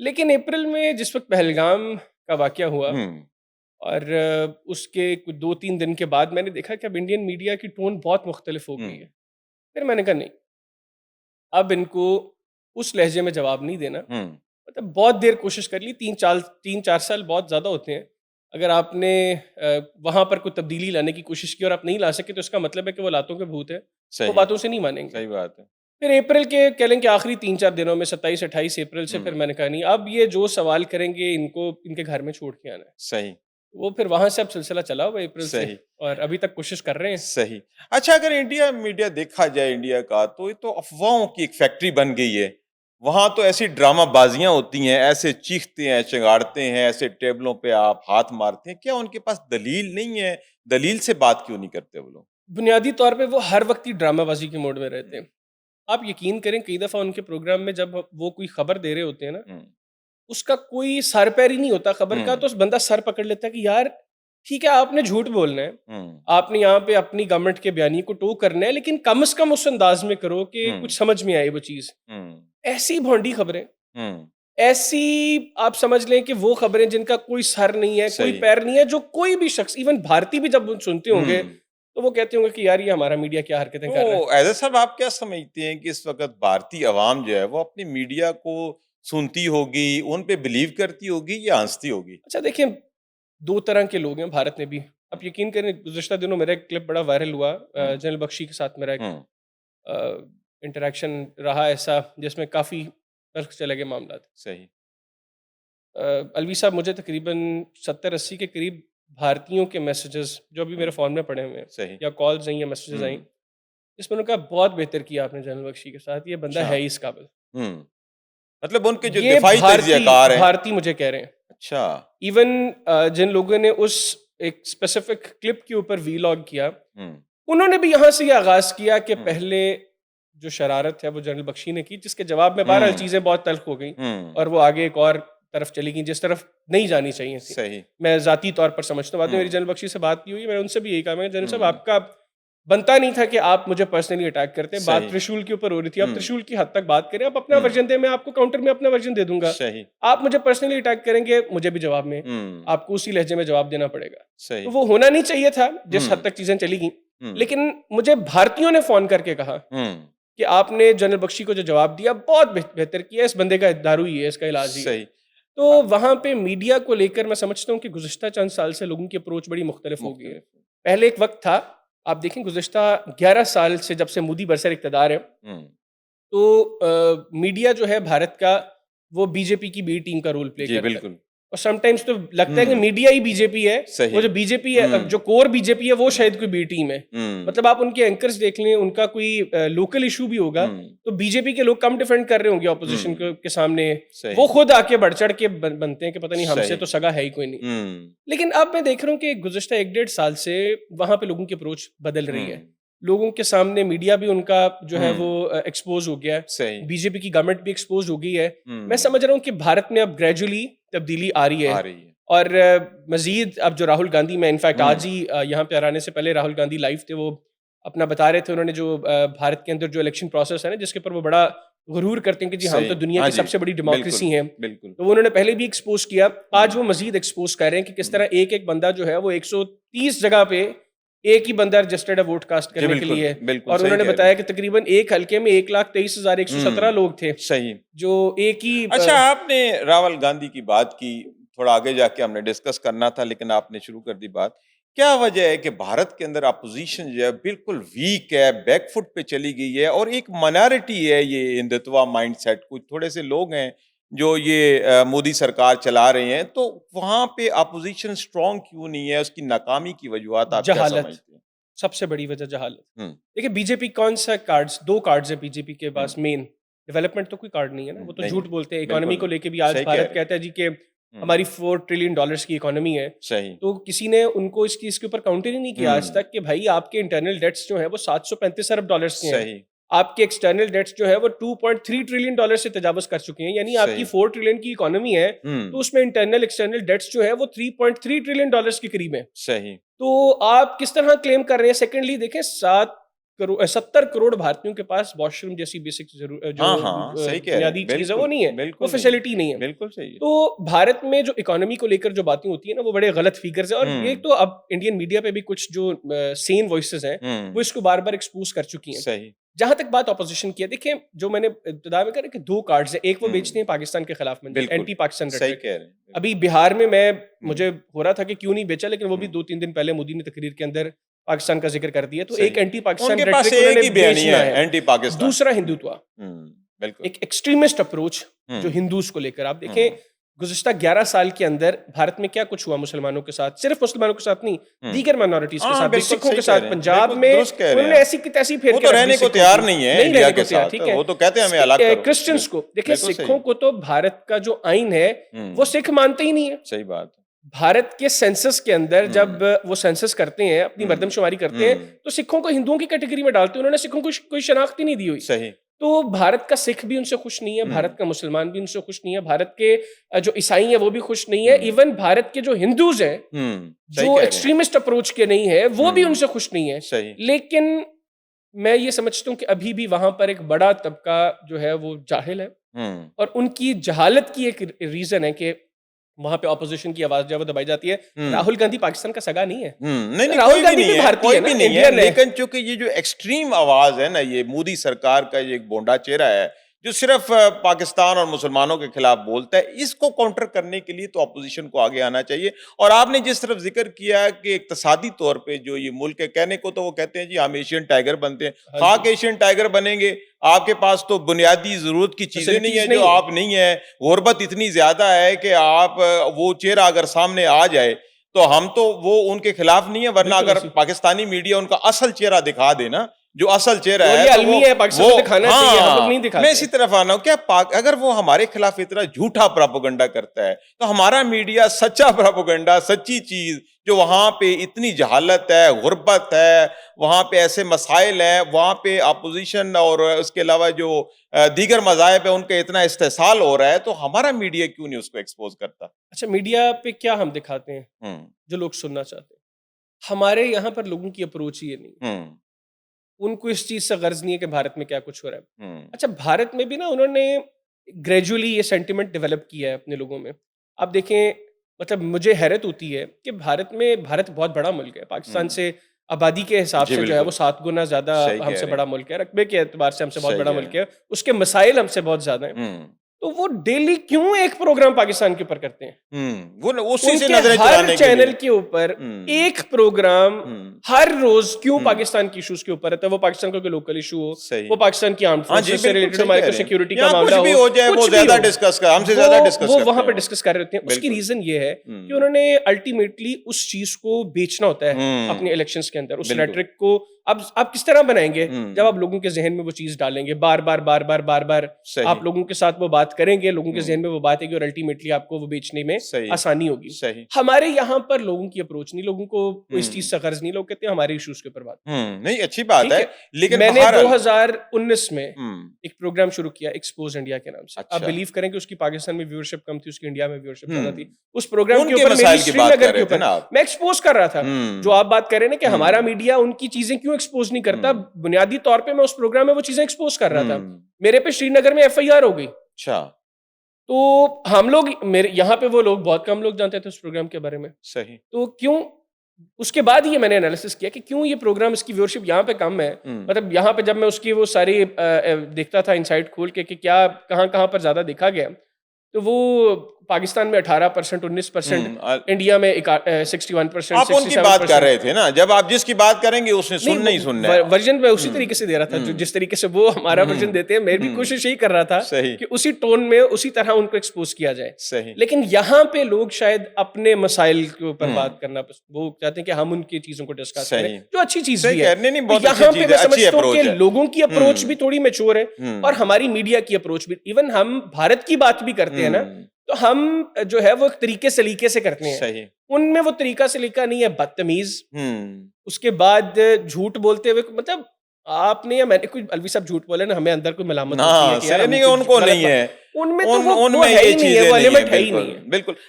लेकिन अप्रैल में जिस वक़्त पहलगाम का वाक़या हुआ हुँ, और उसके कुछ 2-3 दिन के बाद मैंने देखा कि अब इंडियन मीडिया की टोन बहुत मुख्तलिफ़ हो हुँ, गई है। फिर मैंने कहा नहीं, अब इनको उस लहज़े में जवाब नहीं देना। हुँ, मतलब बहुत देर कोशिश कर ली, 3-4 साल बहुत ज़्यादा होते हैं। अगर आपने वहाँ पर कोई तब्दीली लाने की कोशिश की और आप नहीं ला सके तो इसका मतलब है कि वो लातों के भूत हैं, वो सही, बातों से नहीं मानेंगे। सही बात है। फिर अप्रैल के कह लें कि आखिरी 3-4 दिनों में 27-28 अप्रैल से फिर हुँ, मैंने कहा नहीं, अब ये जो सवाल करेंगे इनको इनके घर में छोड़ के आना है। सही, वो फिर वहाँ से अब सिलसिला चला हुआ है अप्रैल से सही, और अभी तक कोशिश कर रहे हैं। सही। अच्छा, अगर इंडिया मीडिया देखा जाए इंडिया का, तो ये तो अफ़वाहों की एक फैक्ट्री बन गई है। वहाँ तो ऐसी ड्रामाबाज़ियाँ होती हैं, ऐसे चीखते हैं, चिंगाड़ते हैं, ऐसे टेबलों पे आप हाथ मारते हैं। क्या उनके पास दलील नहीं है? दलील से बात क्यों नहीं करते वो लोग? बुनियादी तौर पे वो हर वक़्त ही ड्रामाबाज़ी के मोड में रहते हुँ, हैं। आप यकीन करें कई दफ़ा उनके प्रोग्राम में जब वो कोई खबर दे रहे होते हैं ना, हुँ, उसका कोई सर पैर ही नहीं होता खबर का, हुँ, तो उस बंदा सर पकड़ लेता है कि यार ठीक है, आपने झूठ बोलना है, हुँ, आपने यहाँ पे अपनी गवर्नमेंट के बयानी को टो करना है, लेकिन कम से कम उस अंदाज में करो कि हुँ, कुछ समझ में आए वो चीज़। हुँ, ऐसी भोंडी खबरें, हुँ, ऐसी आप समझ लें कि वो खबरें जिनका कोई सर नहीं है, कोई सही। पैर नहीं है, जो कोई भी शख्स इवन भारतीय भी जब वो सुनते होंगे, हुँ। तो वो कहते होंगे कि यार ये हमारा मीडिया क्या हरकतें कर रहा है। तो ऐज़ा साहब, आप क्या समझते हैं कि इस वक़्त भारतीय अवाम जो है वो अपनी मीडिया को सुनती होगी, उन पे बिलीव करती होगी या हँसती होगी? अच्छा देखिए, 2 तरह के लोग हैं भारत में भी। आप हुँ, यकीन करें गुज़िश्ता दिनों मेरा एक क्लिप बड़ा वायरल हुआ, हुँ, जनरल बख्शी के साथ मेरा एक हुँ, इंटरैक्शन रहा ऐसा जिसमें काफ़ी तल्ख़ चले गए मामलात। सही। अलवी साहब मुझे तकरीबन 70-80 के करीब भारतीयों के मैसेजेस जो अभी मेरे हुँ, फ़ोन में पड़े हुए हैं सही। या कॉल्स आई या मैसेजेस आई, हुँ, जिसमें उन्होंने कहा बहुत बेहतर किया आपने जनरल बख्शी के साथ, ये बंदा अच्छा। है ही इस काबिल। हुँ, मतलब उनके जो ये दिफ़ाई तज़ियाकार हैं। भारती मुझे कह रहे हैं। अच्छा। इवन जिन लोगों ने उस एक स्पेसिफिक क्लिप के ऊपर वीलॉग किया, हुँ, उन्होंने भी यहाँ से ये आगाज़ किया कि हुँ, पहले जो शरारत है वो जनरल बख्शी ने की, जिसके जवाब में बहरहाल हुँ, चीज़ें बहुत तल्ख़ हो गईं हुँ, और वो आगे एक और तरफ चली गईं, जिस तरफ नहीं जानी चाहिए थी। सही। मैं ज़ाती तौर पर समझता हूँ, बाद में मेरी हुँ, जनरल बख्शी से बात भी हुई, मैंने उनसे भी यही कहा, मैंने जनरल साहब हुँ, आपका बनता नहीं था कि आप मुझे पर्सनली अटैक करते। बात सही। त्रिशूल के ऊपर हो रही थी, आप हुँ, त्रिशूल की हद तक बात करें, आप अपना हुँ, वर्ज़न दें, मैं आपको काउंटर में अपना वर्ज़न दे दूँगा। सही। आप मुझे पर्सनली अटैक करेंगे, मुझे भी जवाब में हुँ, आपको उसी लहज़े में जवाब देना पड़ेगा। तो सही। वो होना नहीं चाहिए था, जिस हद हुँ, तक चीज़ें चली गईं। हुँ, लेकिन मुझे भारतीयों ने फ़ोन करके कहा हुँ, कि आपने जनरल बख्शी को जो जवाब दिया बहुत बेहतर किया, इस बंदे का दारू ही है, इसका इलाज ही है। सही। अ, तो वहाँ पे मीडिया को लेकर मैं समझता हूँ कि गुज़िश्ता चंद साल से लोगों की अप्रोच बड़ी मुख्तलिफ हो गई है। मुख्तलिफ। पहले एक वक़्त था, आप देखें गुज़िश्ता 11 साल से जब से मोदी बरसर इक़्तिदार है, हुँ, तो मीडिया जो है भारत का, वो बीजेपी की बी टीम का रोल प्ले जी, करता है। बिल्कुल। और समटाइम्स तो लगता है कि हुँ, मीडिया ही बीजेपी है, वो सही। जो बीजेपी है, जो हुँ, कोर बीजेपी है, वो हुँ, शायद कोई बी टीम है। हुँ, मतलब आप उनके एंकर्स देख लें, उनका कोई लोकल इश्यू भी होगा, हुँ, तो बीजेपी के लोग कम डिफेंड कर रहे होंगे ऑपोज़िशन हुँ, के सामने। वो सही, खुद आके बढ़-चढ़ के बनते हैं कि पता नहीं हमसे सही। तो सगा है ही कोई नहीं। हुँ, लेकिन अब मैं देख रहा हूँ कि गुज़िश्ता 1 डेढ़ साल से वहाँ पे लोगों की अप्रोच बदल रही है। हुँ, लोगों के सामने मीडिया भी उनका जो है वो हुँ, एक्सपोज़ हो गया है। सही। बीजेपी की गवर्नमेंट भी एक्सपोज़ हो गई है। मैं हुँ, समझ रहा हूँ कि भारत में अब ग्रेजुअली तब्दीली आ रही आ है रही है। और मज़ीद अब जो राहुल गांधी, मैं इनफैक्ट आज हुँ, ही यहाँ पे आने से पहले राहुल गांधी लाइव थे, वो अपना बता रहे थे, उन्होंने जो भारत के अंदर जो इलेक्शन प्रोसेस है ना, जिसके ऊपर वो बड़ा गुरूर करते हैं कि जी हम सही। तो दुनिया हाँ की जी, सबसे बड़ी बिल्कुल, डेमोक्रेसी हैं। बिल्कुल। तो वो उन्होंने पहले भी एक्सपोज़ किया, आज हुँ, वो मज़ीद एक्सपोज़ कर रहे हैं कि किस हुँ, तरह एक-एक बंदा जो है वो 130 जगह पे एक ही बंदा रजिस्टर्ड है वोट कास्ट जी, करने के बिल्कुल, लिए। बिल्कुल और सही उन्होंने कह रहे बताया हैं। कि तकरीबन एक हलके में 1,23,117 हुँ, लोग थे, सही। जो एक ही अच्छा, आपने राहुल गांधी की बात की, थोड़ा आगे जाके हमने डिस्कस करना था लेकिन आपने शुरू कर दी बात। क्या वजह है कि भारत के अंदर अपोज़िशन जो है बिल्कुल वीक है, बैक फुट पे चली गई है और एक माइनॉरिटी है ये हिंदुत्व माइंडसेट, कुछ थोड़े से लोग हैं जो ये मोदी सरकार चला रहे हैं, तो वहाँ पे अपोज़िशन स्ट्रॉन्ग क्यों नहीं है? उसकी नाकामी की वजूहात आप क्या जहालत, समझते हैं? सबसे बड़ी वजह जहालत। हुँ, देखिए बीजेपी कौन-सा कार्ड्स 2 कार्ड्स हैं बीजेपी के हुँ, पास मेन, डेवलपमेंट तो कोई कार्ड नहीं है ना, वो तो नहीं झूठ है। बोलते हैं। इकोनॉमी बिल्कुल को नहीं। लेके भी आज सही कह भारत रहे हैं। कहता है जी कि हुँ, हमारी $4 ट्रिलियन की इकोनॉमी है। सही। तो किसी ने उनको इस चीज़ के ऊपर काउंटर ही नहीं किया आज हुँ, तक कि भाई आपके इंटरनल डेट्स जो हैं वो $735 अरब के हैं। सही, आपके एक्सटर्नल डेट्स जो है वो $2.3 ट्रिलियन से तजावुज़ कर चुके हैं। यानी आपकी सही। 4 ट्रिलियन की इकोनॉमी है, तो हुँ, उसमें इंटरनल एक्सटर्नल डेट्स जो है वो $3.3 ट्रिलियन के करीब हैं। सही। तो आप किस तरह क्लेम कर रहे हैं? सेकंडली देखें, 7 70 करोड़ भारतीयों के पास वॉशरूम जैसी बेसिक जो हाँ, सही कह रहे हैं, बुनियादी चीज है वो बिल्कुल, नहीं है, बिल्कुल वो नहीं। फैसिलिटी नहीं है। बिल्कुल सही है। तो भारत में जो इकोनॉमी को लेकर जो बातें होती है ना, वो बड़े गलत फिगर्स है। और ये तो अब इंडियन मीडिया पे भी कुछ जो सेन वॉइसेस हैं वो इसको बार बार एक्सपोज कर चुकी हैं। सही। जहां तक बात ऑपोजिशन की है, देखिए जो मैंने इब्तिदा में कहा कि 2 कार्ड्स है, एक वो बेचते हैं पाकिस्तान के खिलाफ में, बिल्कुल, एंटी पाकिस्तान सही रेटरिक। कह रहे हैं। अभी बिहार में मुझे हो रहा था कि क्यों नहीं बेचा, लेकिन वो भी 2-3 दिन पहले मोदी ने तकरीर के अंदर पाकिस्तान का जिक्र कर दिया। तो सही। एक एंटी पाकिस्तान उनके पास रेटरिक एक उन्होंने ही बयानी बेचना है, एंटी पाकिस्तान। दूसरा हिंदुत्व, बिल्कुल। एक एक्सट्रीमिस्ट अप्रोच जो हिंदूज को लेकर। आप देखें गुज़िश्ता 11 साल के अंदर भारत में क्या कुछ हुआ मुसलमानों के साथ, सिर्फ मुसलमानों के साथ नहीं, दीगर माइनॉरिटीज के साथ भी, बिल्कुल सिखों सही के कह साथ रहे हैं, पंजाब बिल्कुल में दुरुस्त कह रहे हैं उन्होंने आप। ऐसी की तैसी फेर वो के तो रख दी रहने को सिखों तैयार की। नहीं है नहीं इंडिया रहने के को तैयार, साथ, ठीक है। वो तो कहते हैं हमें अलग करो। क्रिश्चियंस को देखिए, बिल्कुल सही। सिखों को तो भारत का जो आइन है वो सिख मानते ही नहीं है। सही बात। भारत के सेंसस के अंदर जब वो सेंसस करते हैं, अपनी मर्दमशुमारी करते हैं, तो सिखों को हिंदुओं की कैटेगरी में डालते हैं। उन्होंने सिखों को कोई शनाख्त ही नहीं दी हुई। सही। तो भारत का सिख भी उनसे खुश नहीं है, भारत का मुसलमान भी उनसे खुश नहीं है, भारत के जो ईसाई है वो भी खुश नहीं है, इवन भारत के जो हिंदूज हैं जो एक्सट्रीमिस्ट अप्रोच के नहीं है वो भी उनसे खुश नहीं है। सही। लेकिन मैं ये समझता हूँ कि अभी भी वहां पर एक बड़ा तबका जो है वो जाहिल है, और उनकी जहालत की एक रीजन है कि वहां पे ऑपोजिशन की आवाज जो है वो दबाई जाती है। राहुल गांधी पाकिस्तान का सगा नहीं है। नहीं, राहुल गांधी भी भारतीय है ना, इंडियन है। लेकिन चूंकि ये जो एक्सट्रीम आवाज है ना, ये मोदी सरकार का ये एक बोंडा चेहरा है जो सिर्फ पाकिस्तान और मुसलमानों के खिलाफ बोलता है, इसको काउंटर करने के लिए तो अपोजिशन को आगे आना चाहिए। और आपने जिस तरफ जिक्र किया कि इक्तिसादी तौर पे जो ये मुल्क है, कहने को तो वो कहते हैं जी हम एशियन टाइगर बनते हैं, खाक एशियन टाइगर बनेंगे, आपके पास तो बुनियादी जरूरत की चीजें नहीं है जो आप नहीं है, गुर्बत इतनी ज्यादा है कि आप वो चेहरा अगर सामने आ जाए तो हम तो वो उनके खिलाफ नहीं है, वरना अगर पाकिस्तानी मीडिया उनका असल चेहरा दिखा देना, जो असल चेहरा है, तो वो दिखाना चाहिए, हम लोग नहीं दिखाते। मैं इसी तरफ आना हूं, क्या अगर वो हमारे खिलाफ इतना झूठा प्रोपेगेंडा करता है, तो हमारा मीडिया सच्चा प्रोपेगेंडा, सच्ची चीज जो वहां पे इतनी जहालत है, गुर्बत है, वहां पे ऐसे मसाइल हैं, वहां पे अपोजिशन और उसके अलावा जो दीगर मज़ाहिब है उनका इतना इस्तेसाल हो रहा है, तो हमारा मीडिया क्यों नहीं उसको एक्सपोज करता? अच्छा, मीडिया पे क्या हम दिखाते हैं जो लोग सुनना चाहते हैं? हमारे यहाँ पर लोगों की अप्रोच ही नहीं, उनको इस चीज से गर्ज नहीं है कि भारत में क्या कुछ हो रहा है। अच्छा, भारत में भी ना उन्होंने ग्रेजुअली ये सेंटिमेंट डेवलप किया है अपने लोगों में। आप देखें, मतलब मुझे हैरत होती है कि भारत बहुत बड़ा मुल्क है, पाकिस्तान से आबादी के हिसाब से जो है वो 7 गुना ज्यादा हमसे बड़ा मुल्क है, रकबे के एतबार से हमसे बहुत बड़ा मुल्क है, उसके मसाइल हमसे बहुत ज्यादा हैं। तो वो डेली क्यों एक प्रोग्राम पाकिस्तान के ऊपर करते हैं? वो उसी से नजरें चुराने हर चैनल के ऊपर एक प्रोग्राम हर रोज क्यों पाकिस्तान की इश्यूज के ऊपर रहता है? वो पाकिस्तान का कोई लोकल इशू हो, वो पाकिस्तान की आर्म्ड फोर्सेस से रिलेटेड हमारे को सिक्योरिटी का मामला हो, वो ज्यादा डिस्कस कर, हमसे ज्यादा डिस्कस वो वहां पे डिस्कस कर रहे होते हैं। उसकी रीजन ये है कि उन्होंने अल्टीमेटली उस चीज को बेचना होता है अपने इलेक्शंस के अंदर। उस रेटरिक को अब आप किस तरह बनाएंगे? जब आप लोगों के जहन में वो चीज डालेंगे, बार बार आप लोगों के साथ वो बात करेंगे, लोगों के जहन में वो बात है, और अल्टीमेटली आपको वो बेचने में आसानी होगी। हमारे यहाँ पर लोगों की अप्रोच नहीं, लोगों को इस चीज से गर्ज नहीं, लोग कहते हैं हमारे इश्यूज के ऊपर बात। नहीं, अच्छी बात है, लेकिन मैंने 2019 में एक प्रोग्राम शुरू किया एक्सपोज इंडिया के नाम से। आप बिलीव करें कि उसकी पाकिस्तान में व्यूअरशिप कम थी, उसकी इंडिया में व्यूअरशिप ज्यादा थी। उस प्रोग्राम के ऊपर श्रीनगर के ऊपर मैं एक्सपोज कर रहा था। जो आप बात कर रहे हैं ना कि हमारा मीडिया उनकी चीजें क्यों एक्सपोज नहीं करता, बुनियादी तौर पे मैं उस प्रोग्राम में वो चीजें एक्सपोज कर रहा था। मेरे पे श्रीनगर में FIR हो गई। अच्छा, तो हम लोग, मेरे यहाँ पे वो लोग बहुत कम लोग जानते थे उस प्रोग्राम के बारे में। सही। तो क्यों, उसके बाद ये मैंने एनालिसिस किया कि क्यों ये प्रोग्राम, इसकी व्यूअरशिप यहाँ पे कम है। मतलब यहाँ पे जब मैं उसकी वो सारी देखता था इनसाइट खोल के कि क्या कहाँ पर ज्यादा देखा गया, तो वो पाकिस्तान में 18%, 19%, इंडिया में 61%। आप उनकी बात कर रहे थे ना, जब आप जिसकी बात करेंगे उसने सुनना ही सुनना है। वर्जन मैं उसी तरीके से दे रहा था जो जिस तरीके से वो हमारा वर्जन देते हैं। मैं भी कोशिश यही कर रहा था कि उसी टोन में उसी तरह उनको एक्सपोज किया जाए। सही। लेकिन यहाँ पे लोग शायद अपने मसाइल के ऊपर बात करना, वो चाहते हैं कि हम उनकी चीजों को डिस्कस करें, जो अच्छी चीज भी है। यहाँ पे मैं समझता हूँ कि लोगों की अप्रोच भी थोड़ी मैच्योर है, और हमारी मीडिया की अप्रोच भी। इवन हम भारत की बात भी करते हैं ना, तो हम जो है वो एक तरीके सलीके से करते हैं। सही। उनमें वो तरीका सलीका नहीं है, बदतमीज, उसके बाद झूठ बोलते हुए, मतलब आपने या मैंने कुछ अलवी साहब झूठ बोले ना, हमें अंदर कोई मलामत नहीं, उनको नहीं है, उनमें तो वो है ही नहीं है, वो एलिमेंट है ही नहीं है। बिल्कुल।